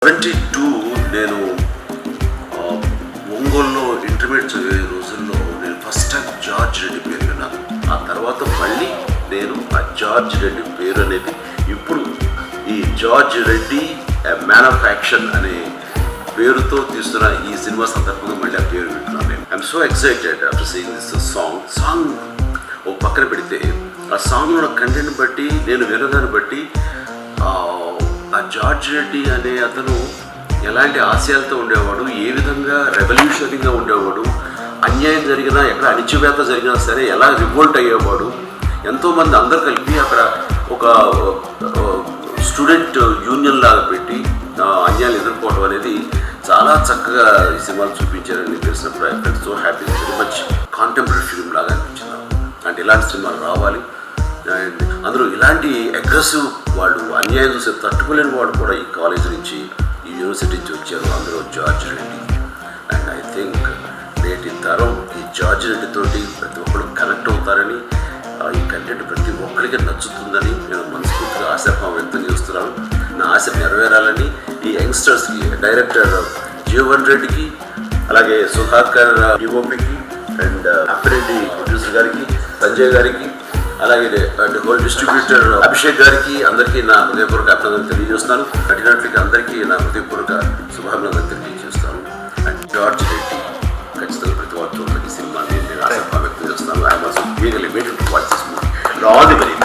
72 నేను ఒంగోలులో ఇంటర్మీడియట్ చదివే రోజుల్లో నేను ఫస్ట్ టైం జార్జ్ రెడ్డి పేరు విన్నాను. ఆ తర్వాత మళ్ళీ నేను ఆ జార్జ్ రెడ్డి పేరు అనేది ఇప్పుడు ఈ George Reddy man of action అనే పేరుతో తీస్తున్న ఈ సినిమా సందర్భంగా మళ్ళీ ఆ పేరు వింటున్నాను. నేను I'm so excited after seeing this song ఒక పక్కన పెడితే ఆ సాంగ్లో కంటెంట్ బట్టి నేను వినదాన్ని బట్టి ఆ జార్జ్ రెడ్డి అనే అతను ఎలాంటి ఆశయాలతో ఉండేవాడు, ఏ విధంగా రెవల్యూషనరీగా ఉండేవాడు, అన్యాయం జరిగినా ఎక్కడ అణిచివేత జరిగినా సరే ఎలా రివోల్ట్ అయ్యేవాడు, ఎంతోమంది అందరు కలిపి అక్కడ ఒక స్టూడెంట్ యూనియన్ లాగా పెట్టి అన్యాయాలు ఎదుర్కోవడం అనేది చాలా చక్కగా ఈ సినిమాలు చూపించారని తెలిసినప్పుడు I felt so happy. Very much contemporary film లాగా అనిపించింది. అంటే ఇలాంటి సినిమాలు రావాలి. అండ్ అందరూ ఇలాంటి అగ్రెసివ్ వాళ్ళు అన్యాయం చూసి తట్టుకోలేని వాడు కూడా ఈ కాలేజ్ నుంచి ఈ యూనివర్సిటీ నుంచి వచ్చారు. అందరూ George Reddy. And I think నేటి తరం ఈ జార్జ్ రెడ్డి తోటి ప్రతి ఒక్కరు కనెక్ట్ అవుతారని, ఈ కంటెంట్ ప్రతి ఒక్కరికి నచ్చుతుందని నేను మనస్ఫూర్తిగా ఆశాభావం వ్యక్తం చేస్తున్నాను. నా ఆశ నెరవేరాలని ఈ యంగ్స్టర్స్కి, డైరెక్టర్ జీవన్ రెడ్డికి, అలాగే సుధాకర్ డిఓపికి అండ్ అప్పిరెడ్డి ప్రొడ్యూసర్ గారికి, సంజయ్ గారికి, అలాగే హోల్ డిస్ట్రిబ్యూటర్ అభిషేక్ గారికి అందరికీ నా హృదయపూర్వక అభినందనలు తెలియజేస్తున్నాను. నటినట్లకి అందరికీ నా హృదయపూర్వక శుభాభినందనలు తెలియజేస్తాను. అండ్ జార్జ్ రెడ్డి ఖచ్చితంగా ప్రతి ఒక్కరికి సినిమాని నేను ఆసక్తి వ్యక్తం చేస్తాను. I was really waiting to watch this movie. All the very